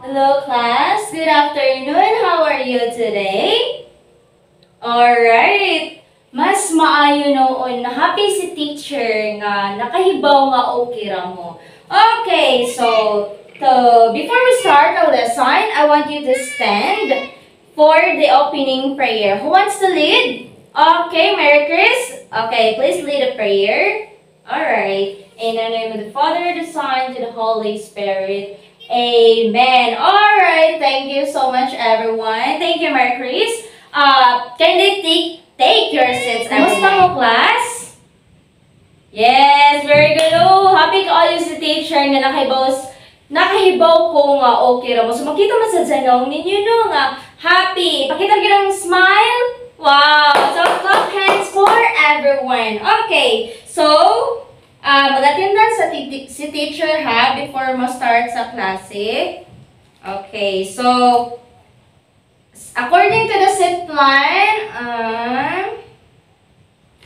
Hello class, good afternoon. How are you today? Alright, mas maayo noon na happy si teacher nga nakahibaw nga okay ra mo. Okay, so before we start our lesson, I want you to stand for the opening prayer. Who wants to lead? Okay, Mary Chris. Okay, please lead a prayer. Alright, in the name of the Father, the Son, and the Holy Spirit. Amen. Alright, thank you so much everyone. Thank you, Mary Chris. Kindly take your seats. Kamusta mo, class? Yes, very good. Oh, happy ka all si teacher nga nakahibaw ko nga okay ra mo. So makita mo sa zanong ninyo no nga happy. Pakita gyud ang smile. Wow. So clap hands for everyone. Okay. So mag-attendan sa si teacher ha before mo start sa klase. Okay, so according to the set plan,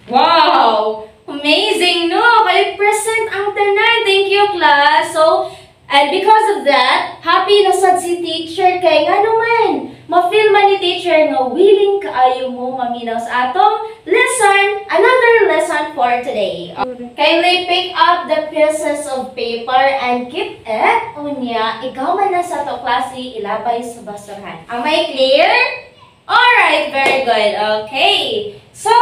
wow! Amazing, no? Kaya present ang tanan. Thank you, class. So, and because of that, happy na sad si teacher kay nga naman. Ma-feel man ni teacher nga willing kaayo mo maminaw sa atong lesson, another lesson for today. Kindly pick up the pieces of paper and keep it. Unya, ikaw man na sa to klase ilabay sa basurahan. Am I clear? Alright, very good. Okay. So,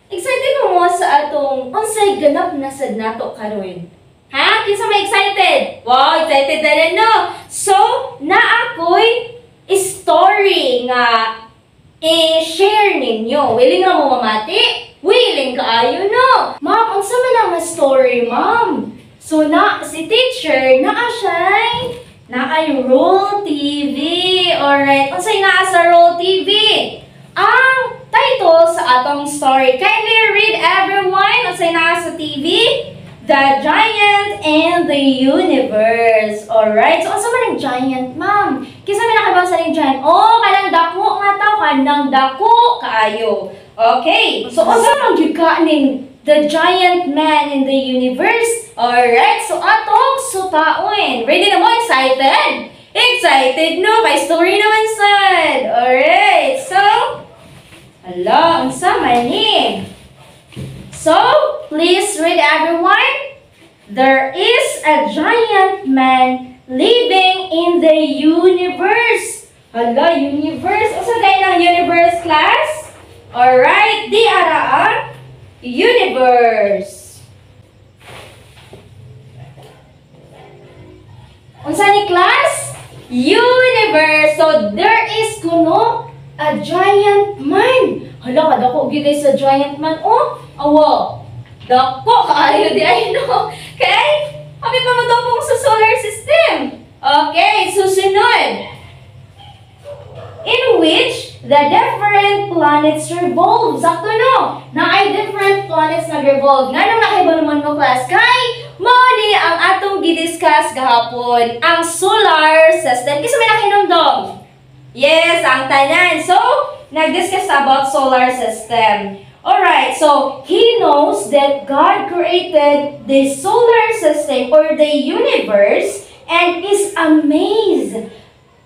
excited mo sa atong unsay ganap na sad nato karon. Ha? Kinsa may excited? Wow, excited na rin, no? So, naakoy story nga i-share ninyo. Willing na mo mamati? Willing kaayo, no? Ma'am, unsa man ang story, ma'am? So, si teacher, naay Roll TV. Alright, unsay naa sa Roll TV? Ang title sa atong story. Kindly read everyone. Unsay naa sa TV? The Giant and the Universe. Alright, so unsa man ang giant, ma'am? Kinsa man nakabasa ning giant? Oh, kanang dako nga taw, kanang dako kaayo. Okay, so unsa man gyud ka ning the giant man in the universe? Alright, so atong sutaon. Ready na mo? Excited? Excited, no? Kay story naman sad. Alright, so hala, unsa man ni? So, please read everyone. There is a giant man living in the universe. Hala, universe. Usa kay ng universe, class? Alright, di ara ang universe. Unsa ni class? Universe. So, there is kuno a giant man. Hala, kadako gid sa giant man. Oh, awa. Dako kaayo di ay no. Okay? Kami pa matapong sa solar system. Okay, susunod. In which the different planets revolve. Sakto no? Na ay different planets na revolve. Nga nung nakiba naman mo class kay mo ni ang atong gidiscuss gahapon ang solar system. Kasi may nakinumdom. Yes, ang tanan. So, nag-discuss about solar system. Alright, so he knows that God created the solar system or the universe and is amazed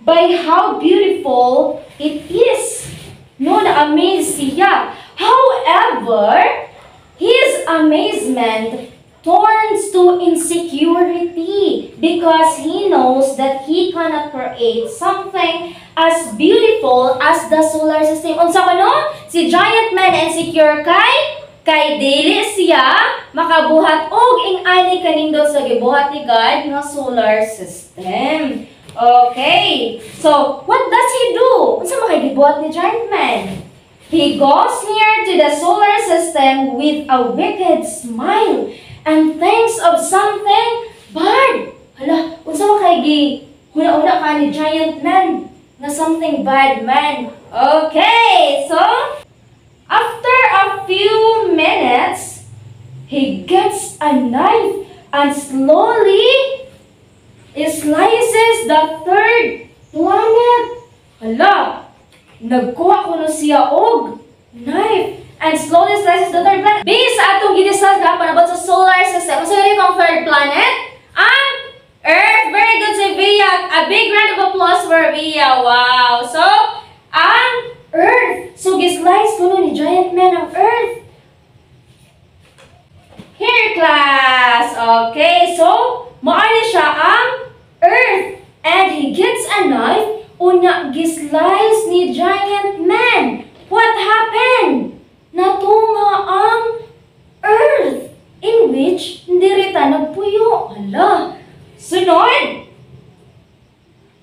by how beautiful it is. No, na-amaze siya. However, his amazement turns to insecurity because he knows that he cannot create something as beautiful as the solar system. Unsa kano? Si giant man insecure kay dili siya makabuhat og ing-ani kanindot sa gibuhat ni God nga solar system. Okay. So, what does he do? Unsa man kay gibuhat ni giant man? He goes near to the solar system with a wicked smile and thinks of something bad. Hala, unsa man kay huna-una ka ni giant man? Na something bad man. Okay, so after a few minutes, he gets a knife and slowly slices the third planet. Hala, nagkuha kuno siya og knife and slowly slices the third planet. Based sa atong gidiscuss gahapon about sa solar system, so yun ang third planet? Ang Earth. Very good si Via. A big round of applause for Via. Wow. So, ang Earth. So, gislice ko ni Giant Man ang Earth. Here, class. Okay. So, maani siya ang Earth. And he gets a knife. Unya, gislice ni Giant Man. What happened? Natunga ang Earth. In which, hindi rita nagpuyo. Hala. Sunod.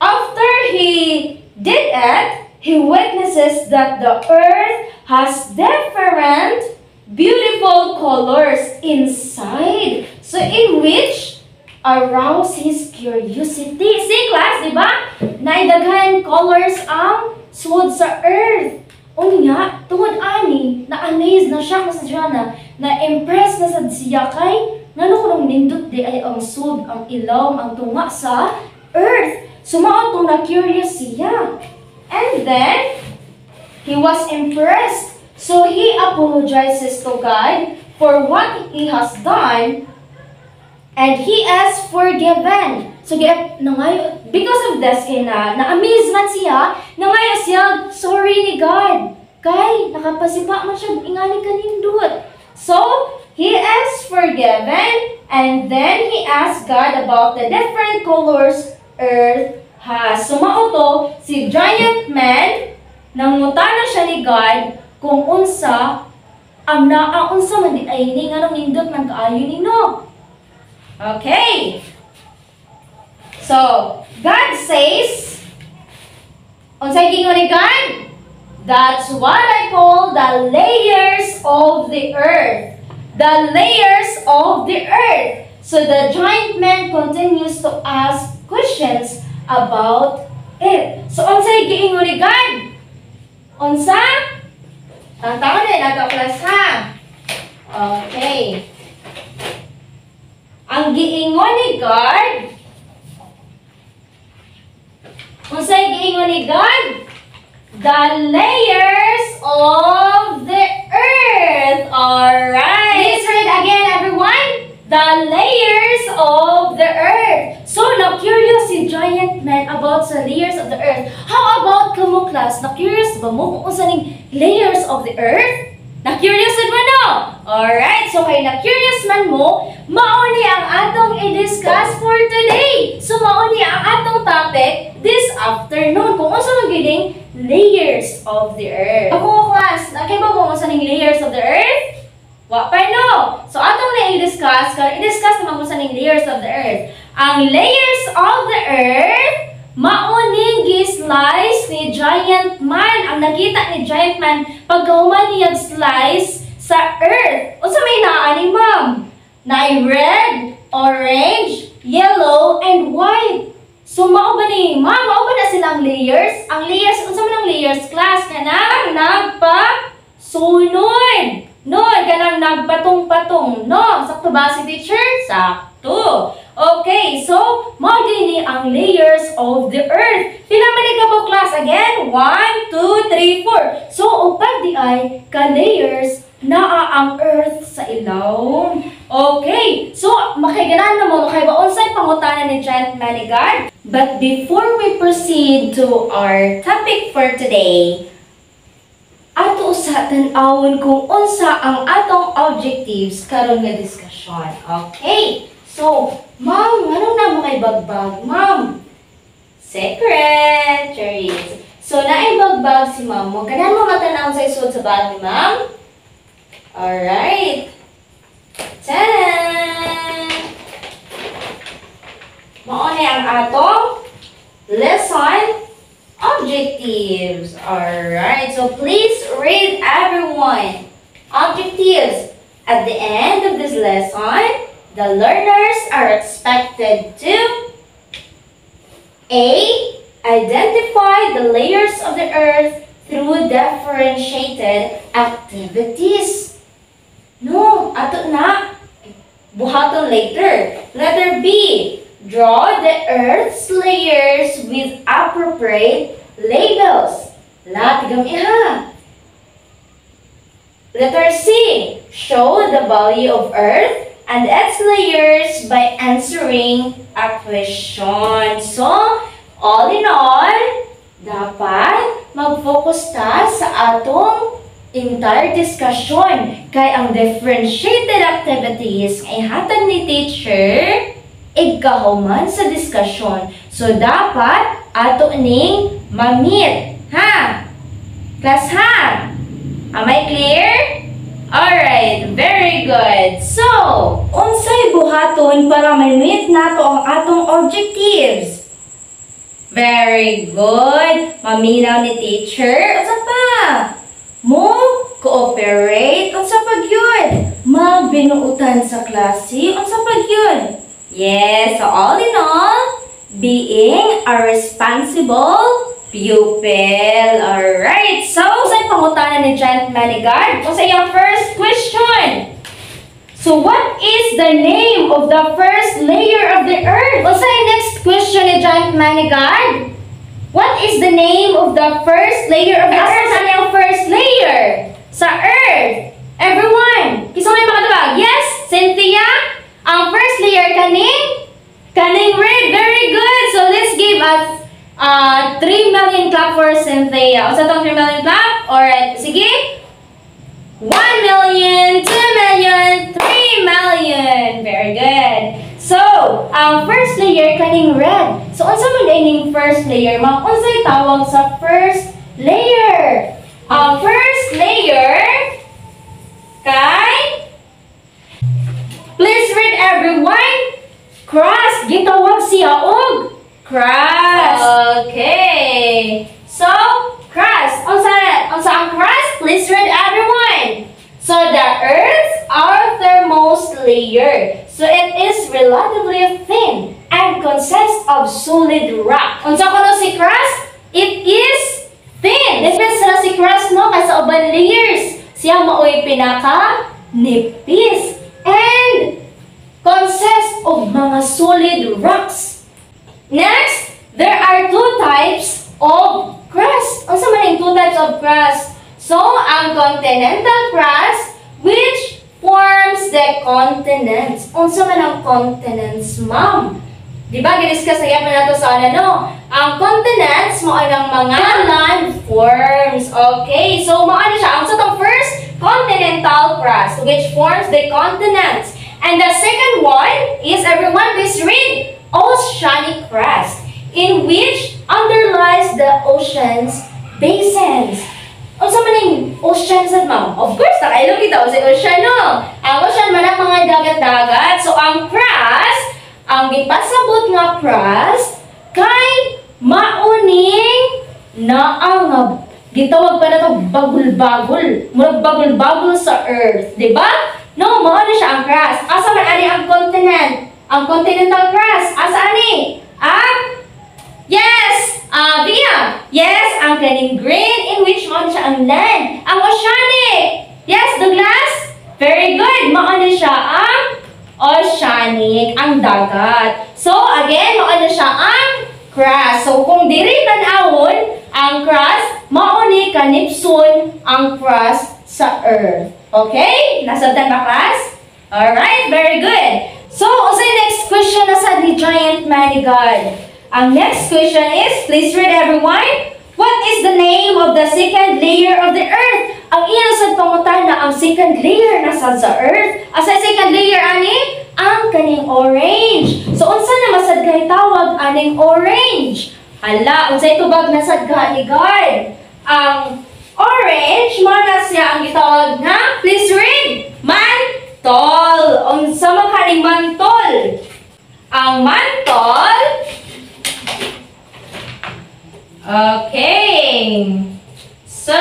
After he did it, he witnesses that the Earth has different beautiful colors inside. So, in which, arouse his curiosity. See, class, di ba? Naidaghan colors ang sud sa Earth. Unya, tungod ani, na-amaze na siya kasi siya na-impress na sad siya kay ngano ko nung nindot di ay ang sud, ang ilaw, ang tunga sa Earth. Sumaon tong na-curious siya. And then, he was impressed. So he apologizes to God for what he has done and he is forgiven. So, because of this, na-amaze man siya, nangayo siya, sorry ni God. Kay, nakapasipa man siya, ingani kanindot. So, he is forgiven, and then he asked God about the different colors Earth has. Sumauto, si Giant Man, nangutana siya ni God, kung unsa, ang unsa man di ay ni, nga nang nindot man kaayo ni no. Okay. So, God says, unsay gingon ni God? That's what I call the layers of the earth. The layers of the earth. So, the Giant Man continues to ask questions about it. So, unsay giingon ni God? Unsa? Ang taon na nagka-class ha. Okay. Ang giingon ni God, unsay giingon ni God? The layers of the earth. Alright. Please read again, everyone. The layers of the earth. So, na-curious si Giant Man about sa layers of the earth. How about kamo, class? Na-curious ba mo kung unsa ning layers of the earth? Na-curious mo no? Alright, so kay na-curious man mo, mauni ang atong i-discuss for today. So, mauni ang atong topic this afternoon. Kung unsa man gining layers of the earth. Ako, class, nakay ba kung unsa ning layers of the earth? Wa pa no. So, atong na i-discuss, kaya i-discuss naman kung unsa ning layers of the earth. Ang layers of the earth, mauning gi-slice ni Giant Man. Ang nakita ni Giant Man pagkahuman niya slice sa earth. O sa may naani, ma'am? Na red, orange, yellow, and white. So, mao ba ni, ma'am? Mao ba na silang layers? Ang layers, unsa man ang layers, class? Kanang nagpa-sunod. No, kanang nagpatong-patong. No, sakto ba si teacher? Sakto. Okay, so, magini ang layers of the earth. Pinamali ka po, class, again. 1, 2, 3, 4. So, upag di ay ka-layers naa ang earth sa ilaw. Okay, so, makiganan na mo, makaiba-onsay pangutanan ni Giant Man ni God. But before we proceed to our topic for today, ato sa tan-awon kung unsa ang atong objectives karon nga diskusyon. Okay, so, ma'am, anong na mga ibagbag? Ma'am, secretaries. So, naibagbag si ma'am mo. Kanan mo matanaw sa isod sa bag ni ma'am? Alright. Tadan! Mauna ang atong lesson objectives. Alright. So, please read everyone. Objectives. At the end of this lesson, the learners are expected to A. Identify the layers of the earth through differentiated activities. No, ato na. Buhaton later. Letter B. Draw the earth's layers with appropriate labels. Latigam iha. Letter C. Show the value of earth and its layers by answering a question. So, all in all, dapat mag-focus ta sa atong entire discussion. Kay ang differentiated activities ay hatag ni teacher igkahuman sa discussion. So, dapat ato ning ma-meet. Ha? Class, ha? Am I clear? Alright, very good. So, unsay buhaton para ma-meet nato ang atong objectives? Very good. Maminaw ni teacher. Unsa pa? Mo cooperate. Unsa pa gyud? Magbinuutan sa klase. Unsa pa gyud? Yes, so all in all, being a responsible pupil. Alright, so saan pangutanan ni Giant Manigard? Kung sa iyong first question. So what is the name of the first layer of the earth? Kung sa next question ni Giant Manigard? What is the name of the first layer of the earth? Saan yung first layer? Sa earth. Everyone, kisa may makatawag? Yes, Cynthia? Ang first layer kaning red. Very good. So let's give us 3 million clap for Cynthia. O sa itong 3 million clap? Alright, sige. 1 million, 2 million, 3 million. Very good. So, ang first layer kaning red. So, unsa man ining first layer? Ma'am, unsay tawag sa first layer? Ang first layer kay, please read everyone. Crust. Gitawag siya og crust. Okay. So, crust. Unsa ang crust? Please read everyone. So, the Earth's outermost layer. So, it is relatively thin and consists of solid rock. Unsa kuno si crust? It is thin. Depende sa si crust no kay sa uban layers. Siya maoy pinaka nipis and consists of mga solid rocks. Next, there are 2 types of crust. Unsa man ang 2 types of crust? So, ang continental crust, which forms the continents. Unsa man ang continents, ma'am? Diba, giniskas na yan nato sa ano? Ang continents, mo ang mga landforms. Okay, so maano siya? Ang sa itong first, continental crust, which forms the continents. And the second one is, everyone, please read, oceanic crust, in which underlies the ocean's basins. O sa maning ocean sad, ma'am? Of course, nakailog kita o sa ocean, no? Ang ocean man ang mga dagat-dagat. So, ang crust, ang gipasabot nga crust, kay mauning na ang gitawag pa na ito bagul-bagul. Murag bagul-bagul sa earth. Diba? No, maano siya ang crust. Asa man ani ang continent? Ang continental crust. Asa ani? Yes! Via. Yes, ang kaning green in which maano siya ang land. Ang oceanic. Yes, Douglas? Very good. Maano siya ang oceanic, ang dagat. So, again, maano siya ang crust. So, kung diri tan-awon, ang crust, mauni kanipson ang crust sa earth. Okay? Nasabtan ba, class? Alright, very good. So, also next question na sa the Giant Manigard. Ang next question is, please read everyone. What is the name of the second layer of the earth? Ang inasad pangutan na ang second layer nasa sa earth. Asa second layer, ani? Ang kaning orange. So, unsa na masad kay tawag aning orange? Hala, unsay tubag nasad ka ni guard? Ang orange, mana siya ang gitawag na? Please read. Mantol. Unsa man kaning mantol? Ang mantol. Okay. So,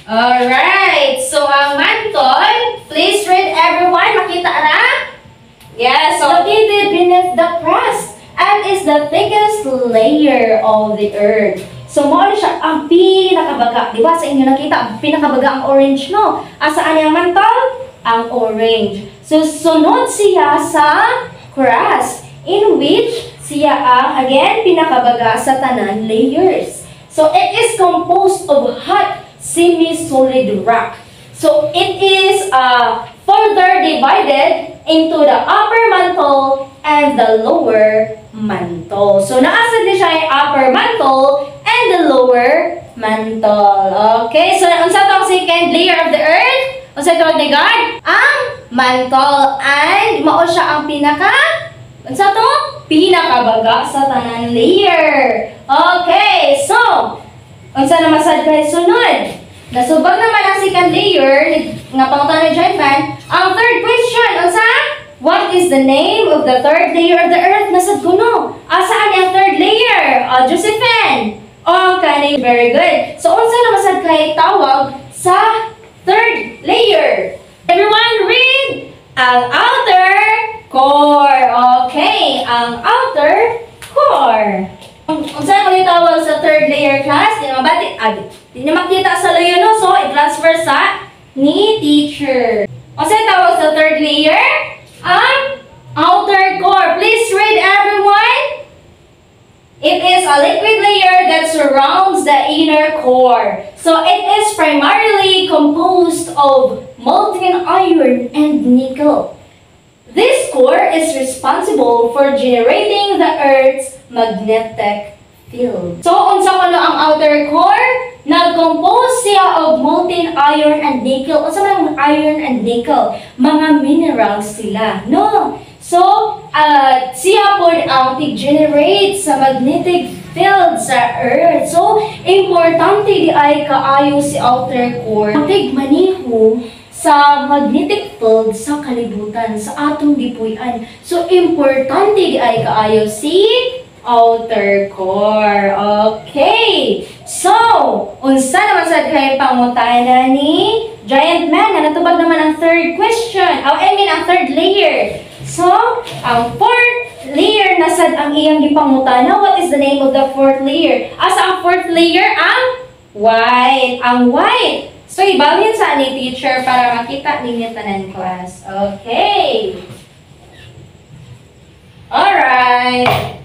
alright. So, ang mantol, please read everyone. Makita na? Yes, located beneath the crust and is the thickest layer of the earth. So, mo siya ang pinakabaga. Diba sa inyo nakita, ang pinakabaga ang orange, no? Asaan ang mantol? Ang orange. So, sunod siya sa crust, in which siya ang, again, pinakabaga sa tanan layers. So, it is composed of hot, semi-solid rock. So, it is further divided into the upper mantle and the lower mantle. So, naasad niya siya yung upper mantle and the lower mantle. Okay, so unsa tong second layer of the earth? Unsa tawag ni God? Ang mantle, and mao siya ang unsa to? Pinakabaga sa tanan layer. Okay, so unsa na masad kay sunod? Nasubag naman ang second layer nga pangutan ni Giant Man. Ang third question, unsa? What is the name of the third layer of the earth? Nasad kuno. Asaan ang third layer? Josephine. Okay, very good. So unsa na masad kay tawag sa third layer? Everyone read. Ang outer core. Okay, ang outer core. Unsa kay tawag sa third layer, class? Di mabati. Di na makita sa layer, no? So i-transfer sa ni teacher. Unsa tawag sa third layer? Ang outer core. Please read, everyone. It is a liquid layer that surrounds the inner core. So it is primarily composed of molten iron and nickel. This core is responsible for generating the Earth's magnetic field. So unsa kuno ang outer core? Nag-compose siya of molten iron and nickel. Unsa man ang iron and nickel? Mga minerals sila, no? So, siya po ang tig-generate sa magnetic field sa Earth. So, importante di ay kaayo si outer core. Tig-maniho sa magnetic field sa kalibutan, sa atong gipuy-an. So, importante di ay kaayo si outer core. Okay. So, unsa naman sad kay pangutana ni Giant Man? Natubag naman ang third question. Ang third layer. So, ang fourth layer nasad ang iyang gipangutana. What is the name of the fourth layer? Asa ang fourth layer? Ang white. Ang white. So, ibalhin sa ni teacher para makita ninyo tanan class. Okay. Alright.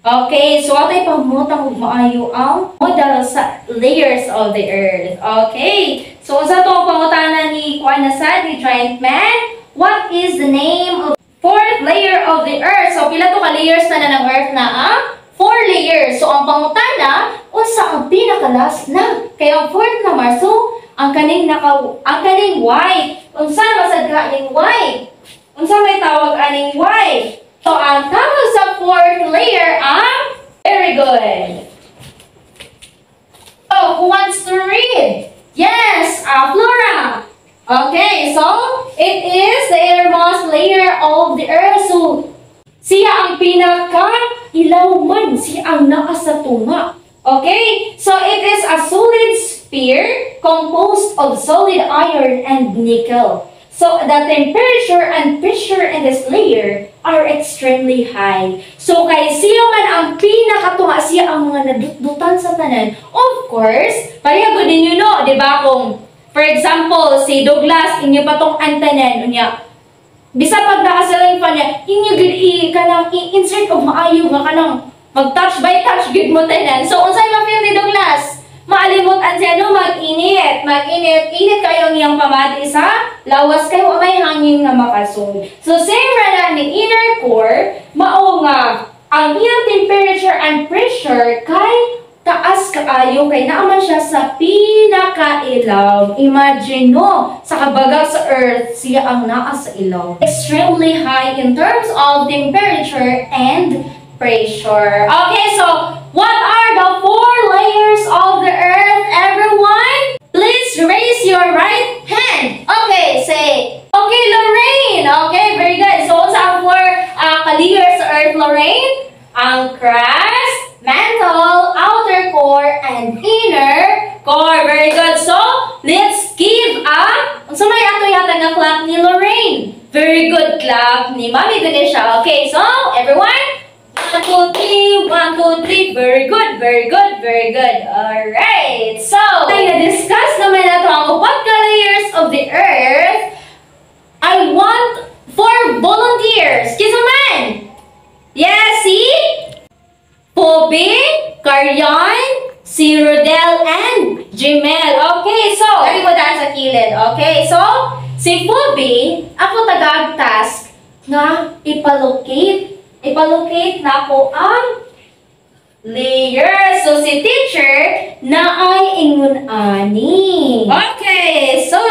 Okay, so atay pamutang maayo ang model sa layers of the earth. Okay, so sa to ang pangutana ni ni Giant Man, what is the name of fourth layer of the earth? So pila to ka layers na ng earth na ang 4 layers. So ang pangutana, unsa ang pinaka-last na? Kaya ang fourth na Marso, ang kaning white. Unsa masad ka aning white? Unsa may tawag aning white? So, ang tawag sa fourth layer ang very good. So, who wants to read? Yes, Flora. Okay, so it is the innermost layer of the earth. So, siya ang pinaka-ilawman. Siya ang naasa tunga. Okay, so it is a solid sphere composed of solid iron and nickel. So, the temperature and pressure in this layer are extremely high. So, kay siya man ang pinakatunga, siya ang mga nadutdutan sa tanan. Of course, pareho din yun, no? Diba? Kung, for example, si Douglas, inyo pa tong antanan, niya, bisa pag nakasalang pa niya, inyo kanang i-insert of maayo nga kanang mag-touch by touch, good mo tanan. So, unsay ma-feel ni Douglas? Maalimutan siya, no? Mag-init. Init kayo ngayong pamati sa lawas kayo may hangin nga makasod. So, same na ni inner core, mao nga, ang iyang temperature and pressure kay taas kaayo, kay naaman siya sa pinakailaw. Imagine, no? Sa kabaga sa earth, siya ang naa sa ilaw. Extremely high in terms of temperature and pressure. Okay, so, what are the 4 layers of the earth, everyone? Please raise your right hand. Okay, say, okay, Lorraine. Okay, very good. So, sa 4 layers sa earth, Lorraine? Ang crust, mantle, outer core, and inner core. Very good. So, let's give so may ato yata nga clap ni Lorraine. Very good clap ni Mami Ganesha. Okay, so, everyone? 1, 2, 3, 1, 2, 3. Very good, very good, very good. Alright. So, na-discuss naman nato ang 4 layers of the earth. I want 4 volunteers. Kisa man? Yes, si Pobe, Karyan, si Rodel and Jimel. Okay, so, lagi mo daan sa kilid. Okay, so, si Phoebe, ako taga-task na ipalocate. Ipalocate na ako ang layer. So, si teacher na ay ingon ani. Okay, so,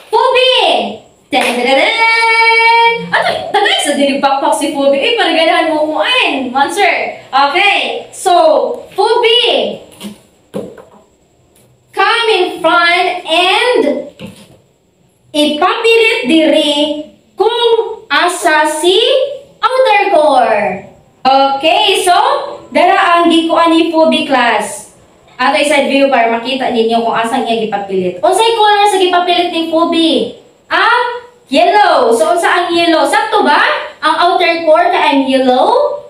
Phoebe! Tan-da-da-dan! Ano? Tagay sa dinipakpak si Phoebe. Paraganahan mo kumain. Monster. Okay, so, Phoebe! Come in front and ipapilit diri kung asa si outer core. Okay, so, dara ang gikuan ni Phoebe class. Ato side view para makita ninyo kung asang iya gipapilit. Unsay color sa gipapilit ni Phoebe? Ang yellow. So, unsa ang yellow? Sakto ba? Ang outer core ka ang yellow?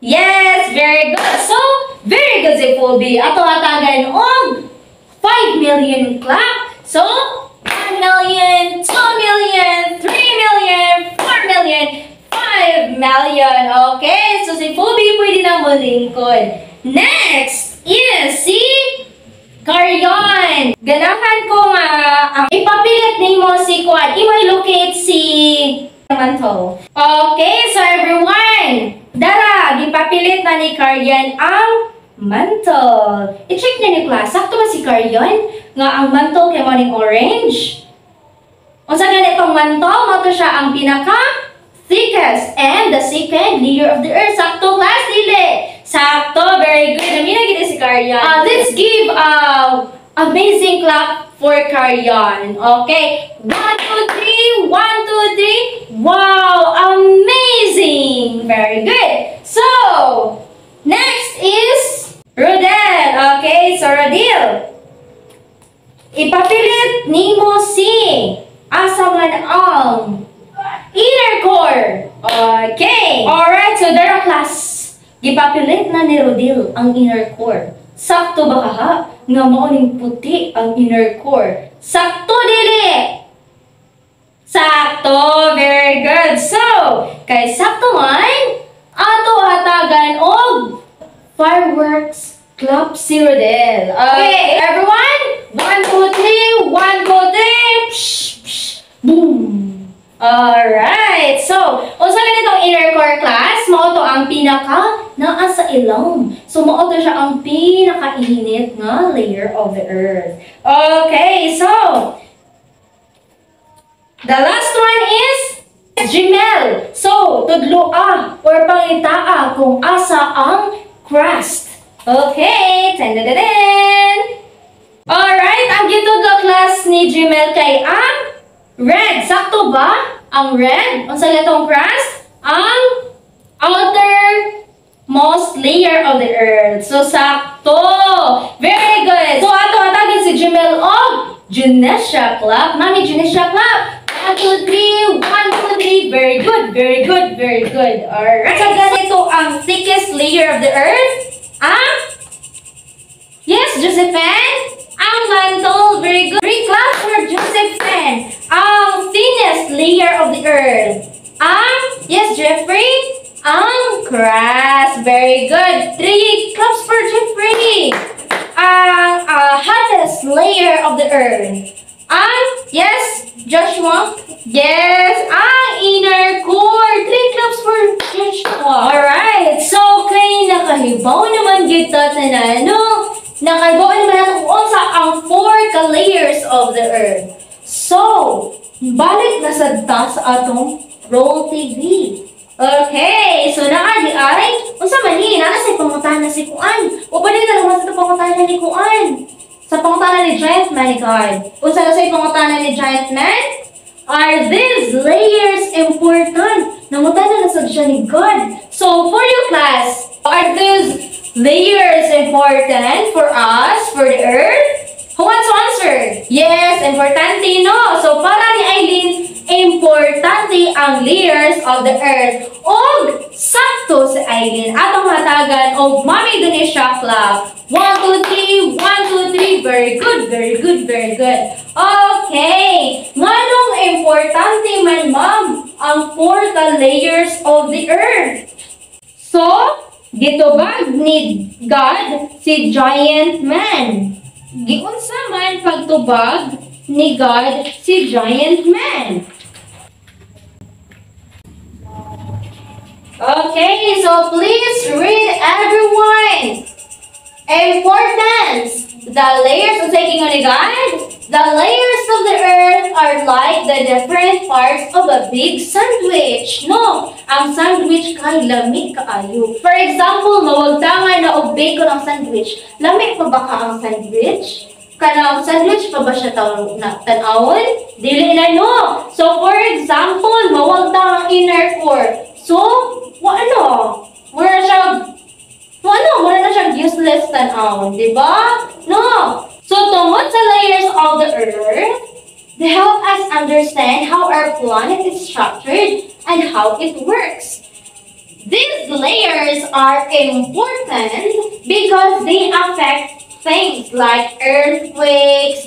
Yes, very good. So, very good si Phoebe. Ato hatagan og 5 million clap. So, 1 million, 2 million, 3 million, 4 million, 5 million. Okay, so si Phoebe pwede na mulingkod. Next is si Karyon. Ganahan ko nga ipapilit nimo si Kwan. I-locate si mantle. Okay, so everyone, dara, gipapilit na ni Karyon ang mantle. I-check niya ni class. Sakto ba si Karyon? Nga ang mantle kay morning orange? Unsa ganitong mantle? Mato siya ang pinaka thickest and the second layer of the earth. Sakto class, dili. Sakto, very good. Namina gid si Karyon. Let's give amazing clap for Karyon. Okay. 1, 2, 3. 1, 2, 3. Wow, amazing. Very good. So, next is Rodel. Okay, so Rodel. Ipapilit nimo si asa man ang inner core. Okay. Alright, so dara class. Gipapilit na ni Rodel ang inner core. Sakto ba kaha? Nga maoning puti ang inner core. Sakto dili. Sakto, very good. So, kay sakto man, ato hatagan og fireworks clap si Rodel. Okay, everyone? 1, 2, 3. 1, 2, 3. Psh, psh, boom. Alright. So, unsa ganitong inner core class? Mao to ang pinaka naa sa ilong. So, mao to siya ang pinakainit nga layer of the earth. Okay, so the last one is Jimel. So, tudloa or pangitaa kung asa ang crust. Okay, tan-da-da-dan! Alright, ang gitudlo class ni Jimel kay ang red. Sakto ba? Ang red? Unsa gatong crust? Ang outermost layer of the earth. So, sakto! Very good! So, ato atagin si Jimel og Junesha clap. Mami, Junesha clap! 1, 2, 3. 1, 2, 3. Very good, very good, very good. Alright. So, ganito ang thickest layer of the earth. Yes, Josephine? Ang mantle. Very good. 3 claps for Josephine. Ang thinnest layer of the earth. Yes, Jeffrey? Ang crust. Very good. 3 claps for Jeffrey. Ang hottest layer of the earth. Yes, Joshua? Yes, ang inner core. 3 claps for Joshua. Alright. So, kay nakahibaw naman kita tanano. Nakahibaw naman natin kung unsa ang 4 layers of the earth. So, balik na sa taas atong Roll TV. Okay, so naadi ay unsa man ni naa sa pangutana si Kuan. O pwede na naman sa pangutana ni Kuan. Sa pangutana ni Giant Man God. Unsa na sa pangutana ni Giant Man? Are these layers important? Nangutana na sa siya ni God. So for you class, are these layers important for us, for the earth? Who wants to answer? Yes, importante, no? So, para ni Aileen, importante ang layers of the earth. Og, sakto si Aileen. Atong hatagan, og Mami Donisha clap. 1, 2, 3, 1, 2, 3. Very good, very good, very good. Okay. Nganong importante man, ma'am, ang 4 layers of the earth? So, Gitubag ni God si giant man. Giunsa man pagtubag ni God si giant man. Okay, so please read everyone. Importance. The layers of taking on God. The layers of the earth are like the different parts of a big sandwich. No, ang sandwich kay lamig kaayo. For example, mawagtangan na og bacon ang sandwich. Lamig pa ba ka ang sandwich? Kanang sandwich pa ba siya tanawon? Dili na no. So for example, mawagtang ang inner core. So, ano? Mura na siya useless tanawon, di ba? No. So, tungod sa layers of the earth, they help us understand how our planet is structured and how it works. These layers are important because they affect things like earthquakes,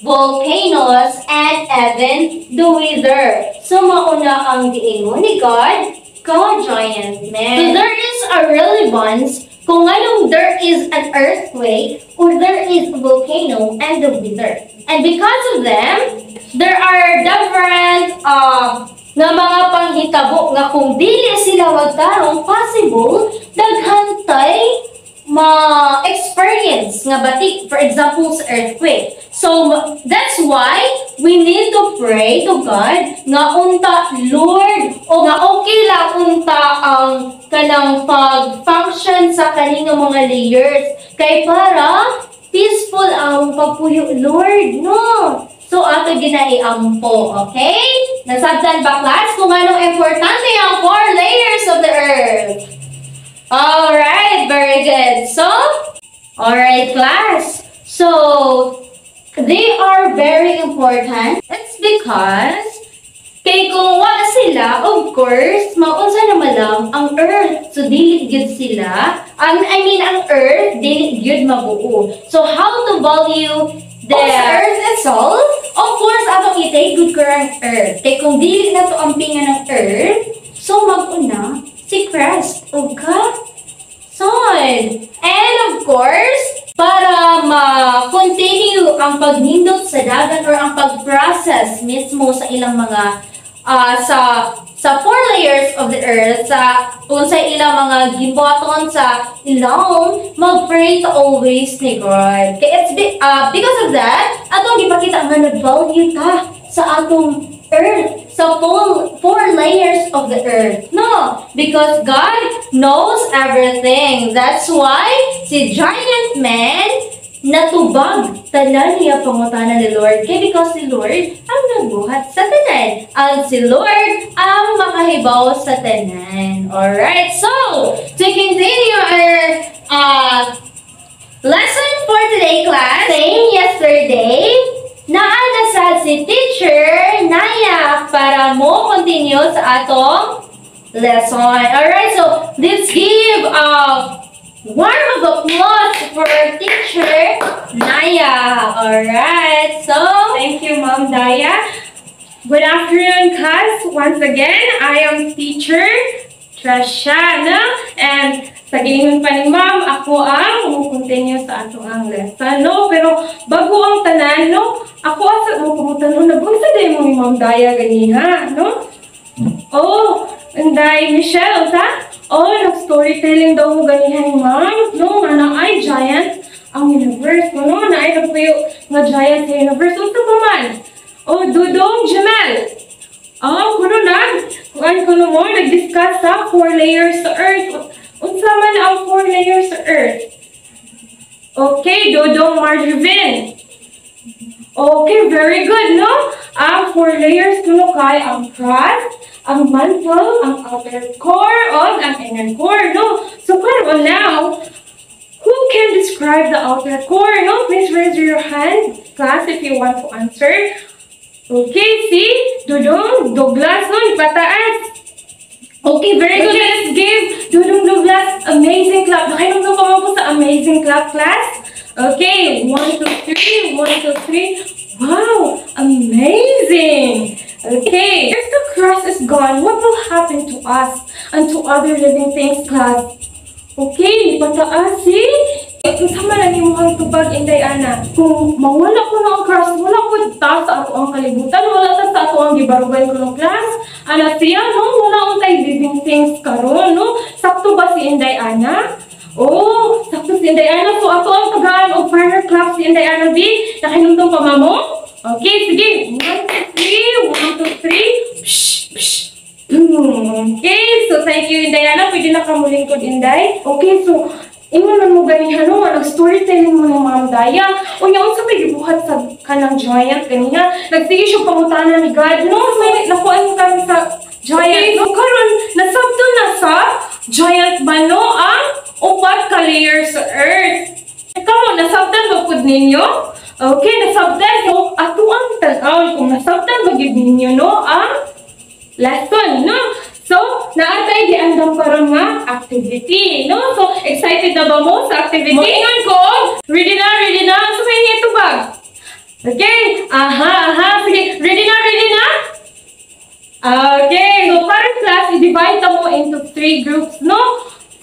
volcanoes, and even the weather. So, mauna ang giingon ni God, giant man. So, there is a relevance kung anong there is an earthquake or there is a volcano and the weather. And because of them, there are different nga mga panghitabo nga kung dili sila wagtarong possible, daghantay ma-experience nga batik, for example, sa earthquake. So, that's why we need to pray to God nga unta, Lord, o nga okay lang unta ang kanang pag-function sa kaningang mga layers. Kay para peaceful ang pagpuyo, Lord, no? So, ato ginaiampo, okay? Nasabtan ba, class, kung anong importante ang 4 layers of the earth? Alright, very good. So, alright, class. So, they are very important. It's because, kay kung wala sila, of course, maunsa naman lang ang earth. So, dili good sila. Ang earth, dili good mabuo. So, how to value the earth itself? Of course, atong i-take good karang earth. Kay kung dili na to ang pinga ng earth, so mag-una, si Christ, okay? Son. And of course, para ma-continue ang pagnindot sa dagat or ang pag-process mismo sa ilang mga sa 4 layers of the earth, kung sa ilang mga giboton sa ilong, mag-pray to always ni God. Kaya it's because of that, atong gipakita nga nag-value ta sa atong earth, sa 4 layers of the earth. No, because God knows everything. That's why si giant man natubag tanan niya pangutana ni Lord. Kaya because si Lord ang nagbuhat sa tanan. Ang si Lord ang makahibaw sa tanan. Alright, so to continue our lesson for today, class. Same yesterday, naana sa si Teacher Naya para mo continue sa atong lesson. Alright, so let's give warm of applause for Teacher Naya. Alright, so thank you, Ma'am Daya. Good afternoon, class. Once again, I am Teacher Trashana, and sa giingon pa ni Ma'am, ako ang continue sa ato ang lesson, no? Pero bago ang tanan, no? Ako asa mo kumutanong na bunsa day mo ni Ma'am Daya ganiha, no? Oh, Anday Michelle, ta? Oh, nag-storytelling daw mo ganihan ni Ma'am, no? Nga na ay giant ang universe, no? Na ay nagpuyo nga giant sa universe. Unsa pa man? Oh, Dudong Jamel. Kuno mo, nag-discuss sa 4 layers sa Earth. Unsa man ang 4 layers sa Earth? Okay, Dudong Marjovin. Okay, very good, no? Ang 4 layers kuno kay ang crust, ang mantle, ang outer core, o ang inner core, no? So, karon now, who can describe the outer core, no? Please raise your hand, class, if you want to answer. Okay, see? Dudong, Douglas, no? Pataas. Okay, very good. Let's give Dudong Douglas amazing clap. Nakainom pa mo po sa amazing clap, class? Okay, 1, 2, 3. 1, 2, 3. Wow, amazing. Okay, if the crust is gone, what will happen to us and to other living things, class? Okay, pataas kung sama lang yung mukhang tubag, Inday Ana. Kung mawala ko na ang class, wala ko ta sa ato ang kalibutan, wala ta sa ato ang gibarugay ko ng class. Ana siya, no? Wala akong kay living things karon, no? Sakto ba si Inday Ana? Oh, sakto si Inday Ana. So ato ang tagaan o partner class si Inday Ana, di? Nakinumdong pa mamo? Okay, sige. 1, 2, 3. 1, 2, 3. Psh, psh. Okay, so thank you, Inday Ana. Pwede na kamulingkod, Inday. Okay, so ingon man mo ganihan no, nag-storytelling mo ng Ma'am Daya. O yung sa may gibuhat sa kanang giant kanina, nagsige siya pangutana ni God, no? May nakuha kami sa giant. No? Karon nasabto na sa giant ba no ang upat ka layers sa earth. Kamo, nasabtan ba pud ninyo? Okay, nasabtan. So, ato ang tag-aw kung nasabtan ba gid ninyo no ang lesson, no? So, naatay di andam karon nga activity, no? So, excited na ba mo sa activity? Moingon ko, ready na? So, may ito ba? Okay, aha, sige, ready na? Okay, so para class, i-divide mo into 3 groups, no?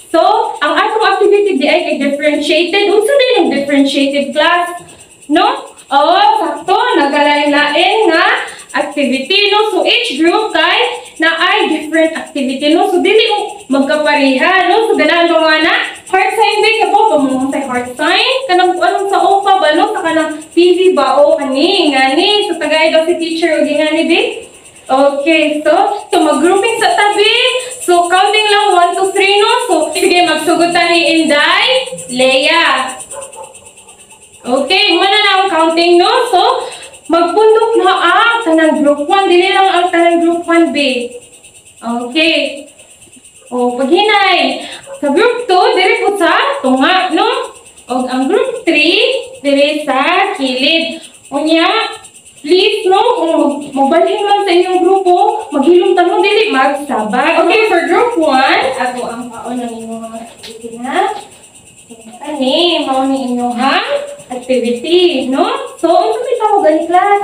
So, ang atong activity di ay differentiated. Unsa din ang differentiated class, no? Oo, sakto, nagalain-lain nga activity, no? So, each group kay na ay different activity, no? So, dili mo magkapariha, no? So, ganahan mo nga na heart sign din ka po, pamulong sa heart sign, kanang anong sa OPA ba, no? Sa kanang PV ba, o ngani. So, tagay daw si teacher, o ngani din. Okay, so mag-grouping sa tabi. So, counting lang 1, 2, 3, no? So, sige, magsugutan ni Inday, Leia. Okay, muna na ang counting, no? So, magpundok na ang tanang group 1. Dili lang ang tanang group 1, B. Okay. O, paghinay. Sa group 2, dili po sa tunga, no? O, ang group 3, dili sa kilid. O niya, please, no? Kung mabalhin man sa inyong grupo, maghilom tanong, dili magsabag. Okay, for group 1, ato ang paon ng inyong mga activity na. Ani, mao ni inyong activity, no? So, unsa may tawag ani class?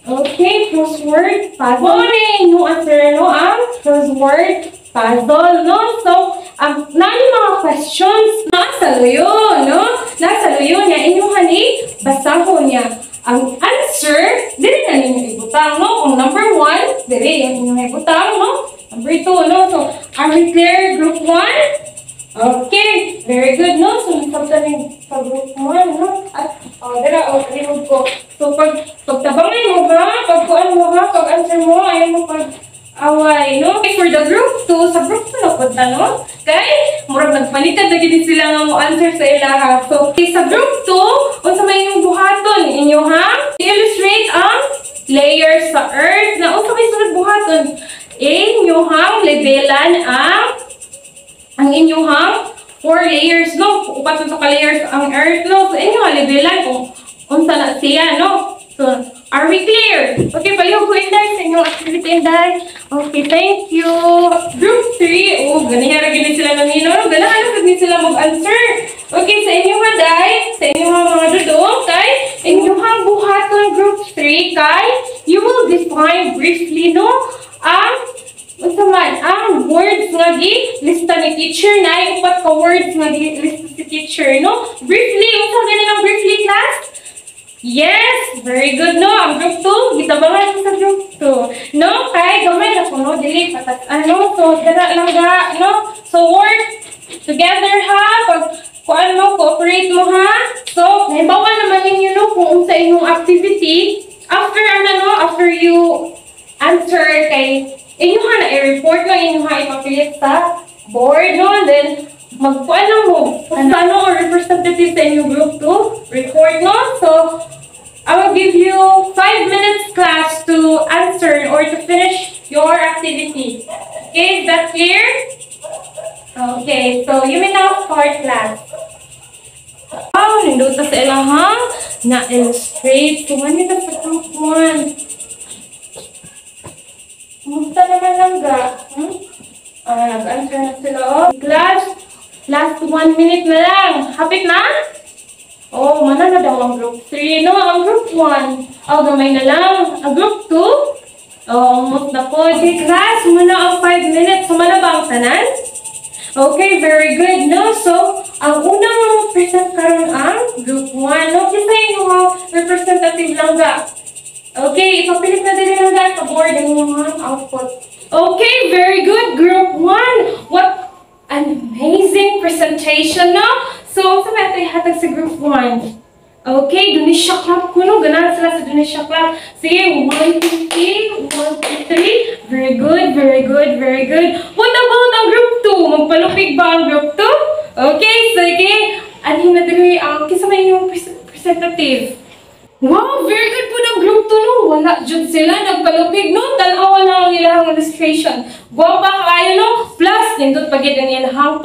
Okay, crossword puzzle. Mao ni inyong answer, no? Ang crossword puzzle, no? So, nani mga questions nasa luyo, no? Nasa luyo niya inyong basahon niya. Ang answer, dili na ninyo ibutang, no? Kung number 1, dili yung inyong ibutang, no? Number 2, no? So, are we clear, group 1? Okay, very good, no? So, nagpagtaling sa group 1, no? At, kalimod ko. So, pagtabangay mo ba? Pagkuan mo ha? Pag-answer mo, ayaw mo pag-away, no? Okay, for the group 2, sa group 2 na punta, no? Okay? Murag nagpanitan na gini sila nga mo answer sa ilaha. So, okay, sa group 2, unsa may inyong buhaton? Inyo, ha? I-illustrate ang layers sa earth. Na, unsa may sunod buhaton? Inyo, ha? Levelan ang inyong 4 layers, no? Upat na ka-layers ang earth, no? So, inyo levelan kung unsa na siya, no? So, are we clear? Okay, palihog ko, Inday, sa inyong activity, Inday. Okay, thank you. Group 3, oh, ganihan gini sila ng ino, no? Ganahan na sila mag-answer. Okay, sa inyong Day, sa inyong mga dudong, kay inyong buhaton group 3, kay you will define briefly, no? Unsa man ang words nga lista ni teacher na upat ka words nga lista si teacher, no? Briefly, unsa gani ang briefly class? Yes, very good, no? Ang group 2, gitabangan sa group 2. No? Kay gamay na ko, no? Dili patat so dara lang ga, no? So work together, ha? Pag kuan mo, cooperate mo, ha? So, halimbawa naman ninyo, no? Kung unsa inyong activity, after you answer kay inyo na i-report, no? Inyo ipapilit sa board, no? And then, magpuan lang mo. Kung ano or representative sa inyong group to report, no? So, I will give you 5 minutes class to answer or to finish your activity. Okay, is that clear? Okay, so you may now start class. Nindot sa ilang na-illustrate. Kung ano sa group 1. Musta naman lang ga? Nag-answer na sila. Class, last 1 minute na lang. Hapit na? Oh, mana na daw ang group 3. No, ang group 1. Oh, gamay na lang. Ang group 2? Oh, almost na po. Di class, muna ang 5 minutes. Sumana ba ang tanan? Okay, very good, no? So, ang unang mag-present karon ang group 1, no? Kasi yung mga representative lang ga. Okay, ipapilit na din lang ga sa board ang mga output. Okay, very good, group 1. What an amazing presentation, no? So, sa natin hatag sa group 1. Okay, Dunisha clap ko, no? Ganahan sila sa Dunisha clap. Sige, 1, 2, 3, 1, 2, 3. Very good, very good, very good. What about ang group 2? Magpalupig ba ang group 2? Okay, sige. Aning na diri ang kisa may yung representative. Wow, very good po ng group 2, no? Wala dyan sila, nagpalupig, no? Tanawa na ang ilang illustration. Guwapa kayo, no? Plus, nindot pagit ang ilang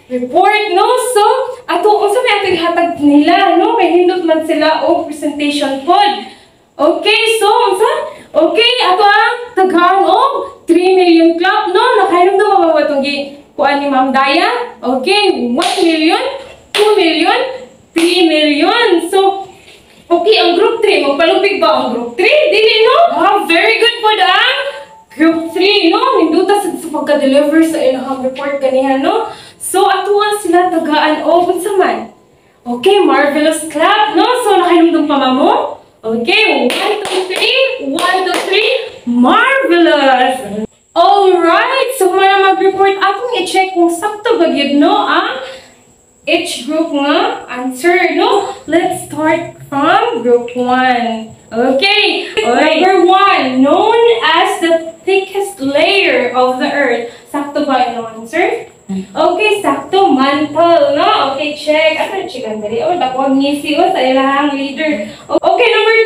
report, no? So, ato, unsa may atong hatag nila, no? May hindot man sila o presentation pod. Okay, so, unsa? Okay, ato ang tagaan og 3 million clap, no? Nakainom daw mga watong kuan ni Ma'am Daya. Okay, 1 million, 2 million, 3 million. So, okay, ang group 3, magpalupig ba ang group 3? Dili, no? Wow, very good po ang group 3, no? Ninduta sa pagka-deliver sa ilang report ganihan, no? So, atuan sila tagaan o unsa man. Okay, marvelous clap, no? So, nakainumdum pa mo? Okay, 1, 2, 3, 1, 2, 3, marvelous! Alright, so mga mag-report, atong i-check kung sakto ba gyud, no? Ang each group nga answer, no? Let's start from group 1. Okay, number 1, known as the thickest layer of the earth. Sakto ba yung answer? Okay, sakto, mantle, no? Okay, check. Ano yung check ang dali? Oh, dakwag ngisi o sa ilang leader. Okay, number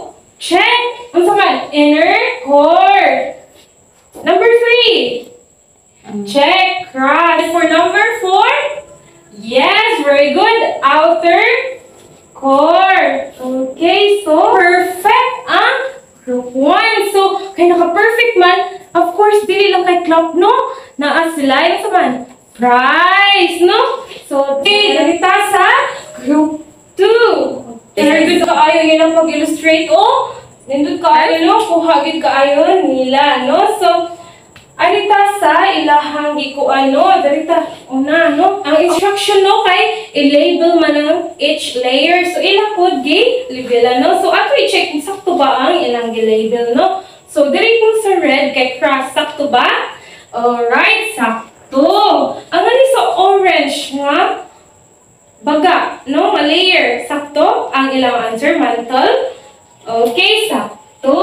2, check. Ano man? Inner core. Number 3, check. Crust. For number 4, yes, very good. Outer core. Okay, so perfect ang group 1. So, kaya naka-perfect man, of course, dili lang kay club, no? Naa sila, yung saman, prize, no? So, okay, ganita sa group 2. Very good kaayo yun ang pag-illustrate, oh. Nindot kaayo, no? Kuhagid kaayo nila, no? So, alita sa ilahang gikuan, no? Darita, una, no? Ang instruction, no? Kay i-label man ang each layer. So, ilang pod gi-label, no? So, ato i-check kung sakto ba ang ilang gi-label, no? So, diri kung sa red, kay cross, sakto ba? Alright, sakto. Ang ano sa orange, nga? Baga, no? Layer, sakto. Ang ilang answer, mantle. Okay, sakto.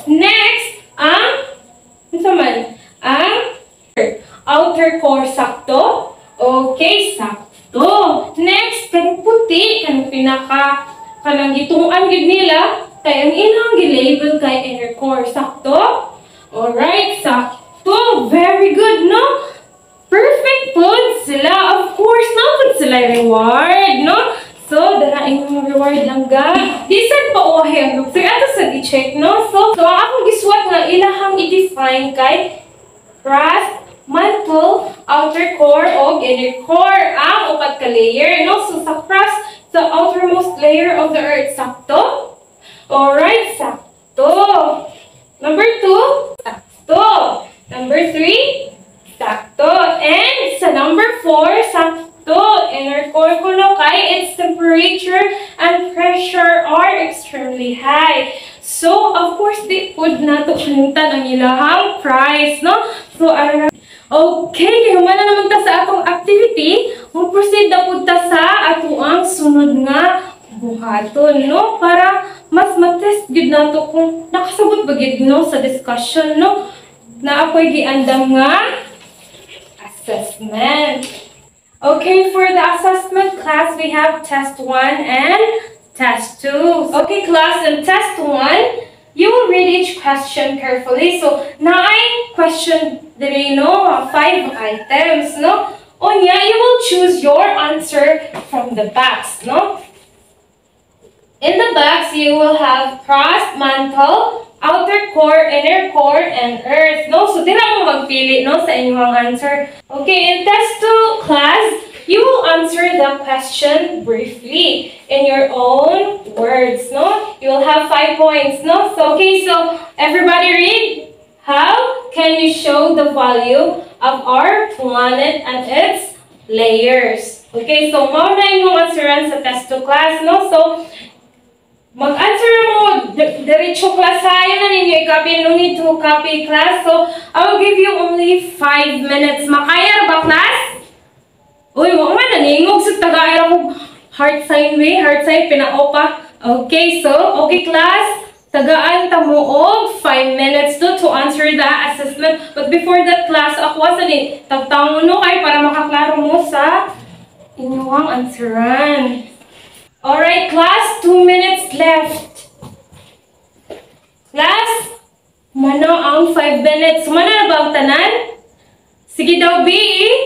Next, ang, ano man? Ang outer core, sakto. Okay, sakto. Next, kanang puti, kanang pinaka, kanang gitungan gid nila, kay ang ilang gi-label kay inner core, sakto. Alright, sakto. Very good, no? Perfect po sila. Of course, napod sila reward, no? So, daraing yung reward lang ga. Disan pa uwahe ang group 3. Ato sa i-check, no? So akong giswat nga ilahang i-define kay crust, mantle, outer core, o inner core ang upat ka layer, no? So, sa crust, the outermost layer of the earth, sakto? Alright, sakto. Number 2, sakto. Number 3, sakto. And sa number 4, sakto. Inner core ko no kay its temperature and pressure are extremely high. So, of course, di pod nato kalimutan ang ilahang price, no? So, okay, kaya humana naman ta sa atong activity. Mag-proceed na po ta sa ato ang sunod nga buhaton, no? Para mas matest gid nato kung nakasabot ba gid no sa discussion, no? Na ako'y giandam nga assessment. Okay, for the assessment class, we have test 1 and test 2. Okay, class, in test 1, you will read each question carefully. So, 9 question diri, no? 5 items, no? Onya, you will choose your answer from the box, no? In the box, you will have crust, mantle, outer core, inner core, and earth, no? So, tira mo magpili, no, sa inyong answer. Okay, in test 2 class, you will answer the question briefly in your own words, no? You will have 5 points, no? So, okay, so everybody read. How can we show the value of our planet and its layers? Okay, so mauna inyong answeran sa test 2 class, no? So, mag-answer mo, diretso class ha, yun na ninyo i-copy, no need to copy class. So, I will give you only 5 minutes. Makaya ba class? Uy, wag man, naningog sa taga-aira ko. Heart sign way, heart sign, pinaopa. Okay, so, okay class, tagaan ta mo og 5 minutes to answer the assessment. But before that class, ako sa din, tagtang mo no kay para makaklaro mo sa inyong answeran. Alright, class, 2 minutes left. Class, mano ang 5 minutes. Mano na ba ang tanan? Sige daw, B,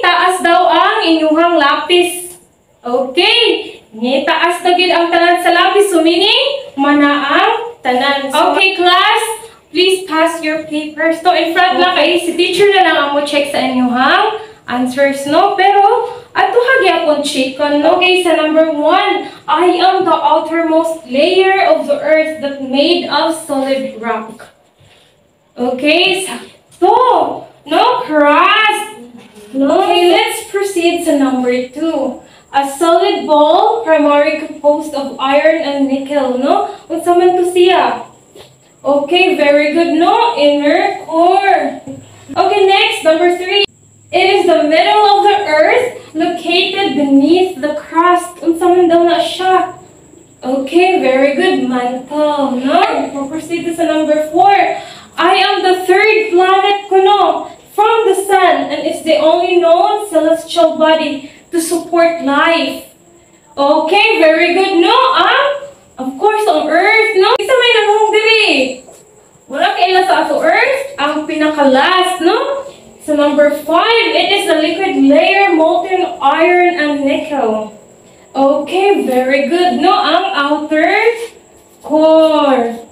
taas daw ang inyong lapis. Okay, ni taas daw gid ang tanan sa lapis. So meaning, mana ang tanan. Okay, class, please pass your papers. So, in front lang kay si teacher na lang ang mo check sa inyong answers, no? Pero, ato hagyapon check on, no? Okay, sa number 1, I am the outermost layer of the earth that made of solid rock. Okay, so, no? Crust. No? Okay, let's proceed to number 2. A solid ball, primarily composed of iron and nickel, no? Unsa man to siya? Okay, very good, no? Inner core. Okay, next, number 3. It is the middle of the earth, located beneath the crust. Unsa man daw na siya? Okay, very good, mantle, no? We'll proceed to number 4. I am the third planet, kuno, from the sun, and it's the only known celestial body to support life. Okay, very good, no? Of course, on Earth, no? Isa may nanghong diri. Wala kaila sa ato Earth, ang pinaka-last, no? So number 5, it is the liquid layer, molten iron and nickel. Okay, very good, no? Ang outer core.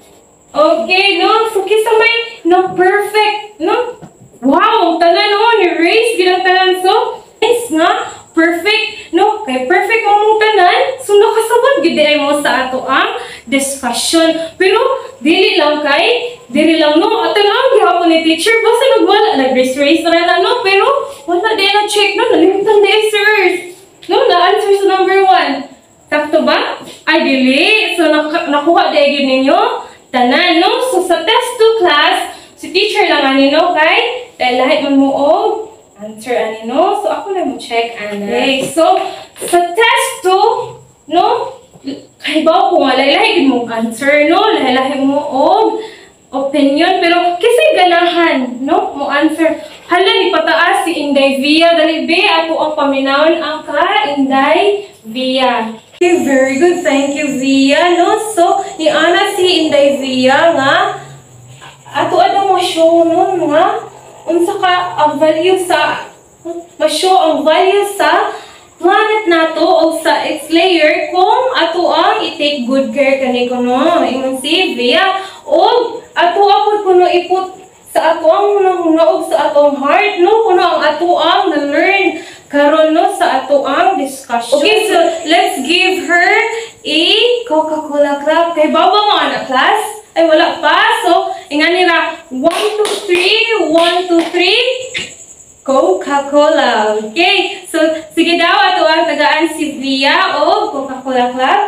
Okay, no? So kisa may no perfect, no? Wow, tanan no, ni race bilang tanan so. It's nga perfect, no? Kay perfect mong tanan, so nakasabot gid ay mo sa ato ang discussion. Pero dili lang no. Ato lang gihapon ni teacher basta nagwala nag-race na lang no, pero wala din na check no, nalimutan di answers. No, the answer sa number 1. Sakto ba? Ay dili. So nakuha di gyud ninyo tanan no. So sa test 2 class, si teacher lang ani no kay lahi man mo og answer ani no. So ako na mo check ani. Okay, so sa test 2 no, kay ba ko lahi mo answer no, lahi mo og opinion pero kisay ganahan no mo answer. Hala ni pataas si Inday Via dali be ato ang paminawon ang ka Inday Via. Okay, very good, thank you Via no. So ni ana si Inday Via nga ato ano mo show no nga unsa ka ang value sa ma-show ang value sa planet nato o sa its layer kung ato ang i-take good care kani kuno imong si Via o ato apod kuno iput sa ato ang naog sa atong heart no kuno ang ato ang na-learn karon no sa ato ang discussion. Okay, so let's give her a Coca-Cola clap. Kay baba mo ana class? Ay wala pa. So ingani ra 1 2 3 1 2 3 Coca-Cola. Okay, so sige daw ato ang tagaan si Via o Coca-Cola clap.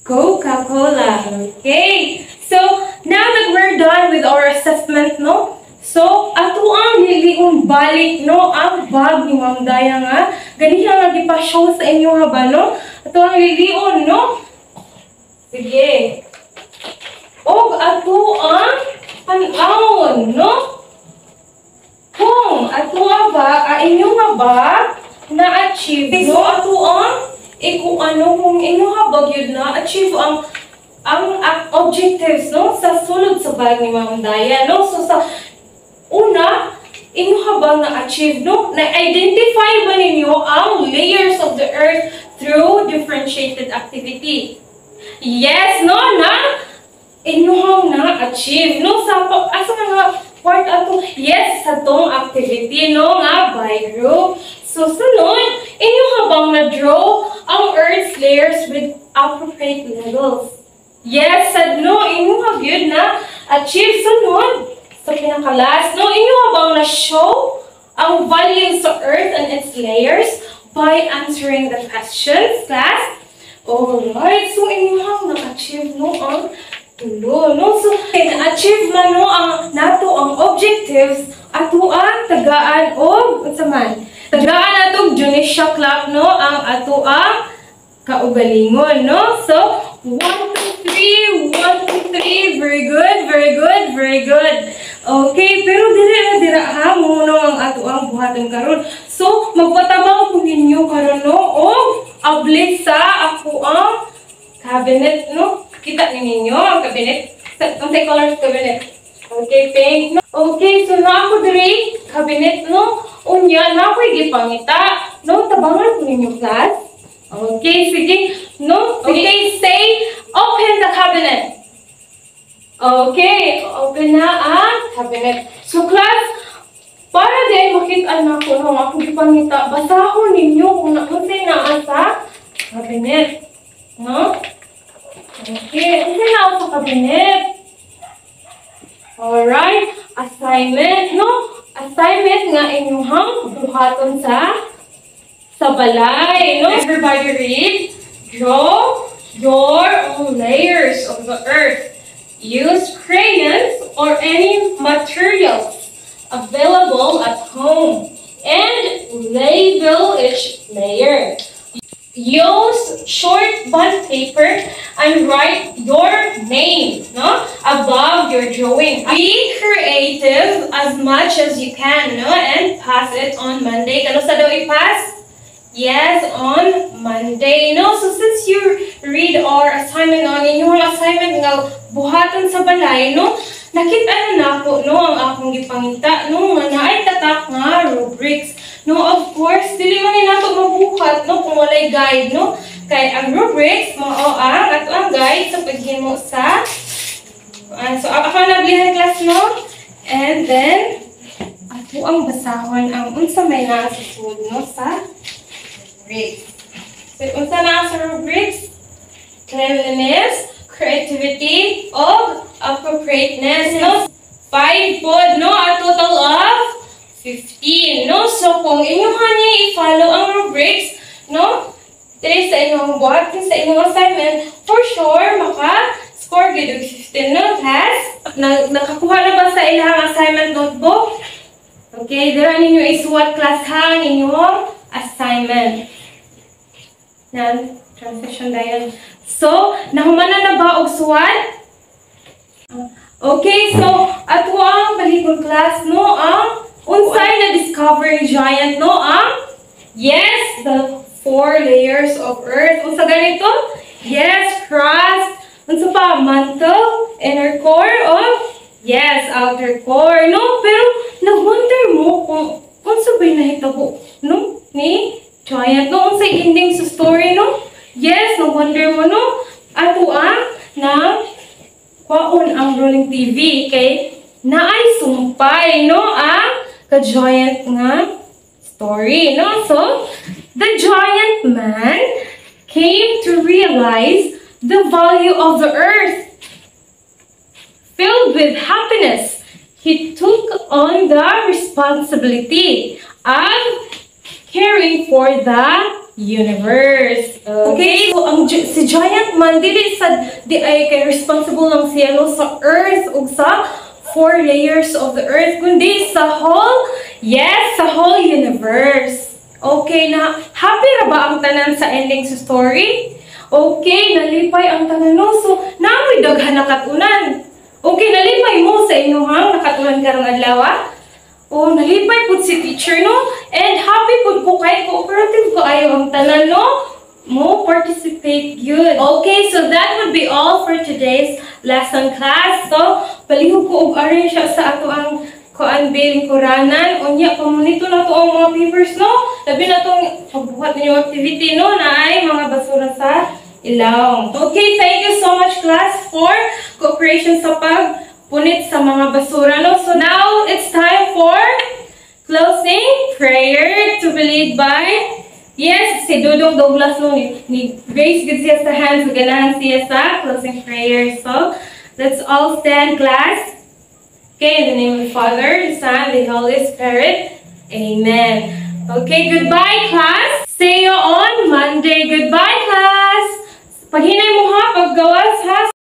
Coca-Cola. Okay, so now that we're done with our assessment no, so ato ang liliong balik no ang bag ni Ma'am Daya nga ganiha nga gipa-show sa inyo ha ba no, ato ang lilion no. Sige. Og ato ang panahon, no? Kung ato ba, inyo nga ba na-achieve, no? Ato ang, kung ano, kung inyo ba yun na-achieve ang objectives, no? Sa sulod sa bag ni Ma'am Daya, no? So, sa una, inyo ba na-achieve, no? Na-identify ba ninyo ang layers of the earth through differentiated activity? Yes, no, na inyong na-achieve, no, sa asa nga part ato, yes, sa tong activity, no, nga by group. So, sunod, inyong bang na-draw ang Earth's layers with appropriate levels? Yes, sad no, inyo nga gyud na achieve sunod sa pinakalas. No, inyo nga bang na-show ang value sa Earth and its layers by answering the questions, class? Alright, so inyo nga na-achieve no ang tulo, no? So, na-achieve man no ang nato ang objectives ato ang tagaan og unsa man. Tagaan ato Junisha Club no ang ato ang kaugalingon, no? So, 1, 2, 3, 1, 2, 3. Very good, very good, very good. Okay, pero dira ha mo no ang ato ang buhaton karon. So, magpatabang po ninyo karon no og ablit sa ako ang cabinet, no? Kita ninyo ang cabinet. Ang color cabinet. Okay, pink. No? Okay, so na ako diri cabinet, no? Unya na ako gipangita. No, tabangan po ninyo, class. Okay, sige. No? Okay, say, open the cabinet. Okay, open na ang cabinet. So, class, para din makita na ko no, ako gipangita, basahon ninyo kung nakunsay na sa cabinet. No? Okay, unsay na sa cabinet. Alright, assignment, no? Assignment nga inyong buhaton sa balay, no? Everybody read. Draw your own layers of the earth. Use crayons or any materials available at home and label each layer. Use short bond paper and write your name, no, above your drawing. Be creative as much as you can, no, and pass it on Monday. Kano sa daw i-pass? Yes, on Monday. No, so since you read our assignment on inyong assignment nga buhaton sa balay, no, nakita na ako, no, ang akong gipangita, no, nga naay tatak nga rubrics. No, of course, dili man ni nato mabuhat, no, kung walay guide, no. Kay ang rubrics mao ang ato ang guide sa paghimo sa so ako nablihan class, no, and then ato ang basahon ang unsa may naa sa sulod, no, sa rubrics. So unsa naa sa rubrics? Cleanliness, creativity, og appropriateness, no. 5 pod, no, a total of 15, no? So, kung inyong i-follow ang rubrics, no? Dahil sa inyong buhat, sa inyong assignment, for sure, maka-score gid 15, no, class? Nakakuha na ba sa ilang assignment notebook? Okay, dira ninyo isuwat class ha, inyong assignment. Yan, transition dayon. So, nahumanan na ba og suwat? Okay, so, ato ang balikon class, no, ang unsay na discovering giant, no, yes, the 4 layers of earth. Unsa ganito? Yes, crust. Unsa pa? Mantle, inner core, or yes, outer core, no? Pero nag-wonder mo kung unsa ba'y nahitabo, no, ni giant, no? Unsay ending sa story, no? Yes, nag-wonder mo, no? Ato na kwaon ang Rolling TV kay naay sumpay, no, ka-giant nga story, no? So, the giant man came to realize the value of the earth. Filled with happiness, he took on the responsibility of caring for the universe. Okay, so si giant man di ay kay responsible lang siya, no, sa earth ug sa 4 layers of the earth, kundi sa whole, yes, sa whole universe. Okay, na happy ra ba ang tanan sa ending sa story? Okay, nalipay ang tanan, no? So, namoy daghan na katunan. Okay, nalipay mo sa inyong nakatunan karong adlaw. Oh, nalipay pud si teacher, no? And happy pud ko kay cooperative ko ayo ang tanan, no? Mo participate good. Okay, so that would be all for today's lesson, class. So, palihog ko og aron siya sa ato ang kuan kuranan. Unya pamunito na to ang mga papers, no? Labi na tong pagbuhat ninyo activity, no, na ay mga basura sa ilaw. Okay, thank you so much, class, for cooperation sa pagpunit sa mga basura, no? So now it's time for closing prayer to be led by Yes, si Dudong Douglas no, ni Grace good siya sa hands, so ganahan siya sa closing prayer. So, let's all stand, class. Okay, in the name of the Father, the Son, the Holy Spirit. Amen. Okay, goodbye, class. See you on Monday. Goodbye, class. Paghinay mo ha, paggawas ha.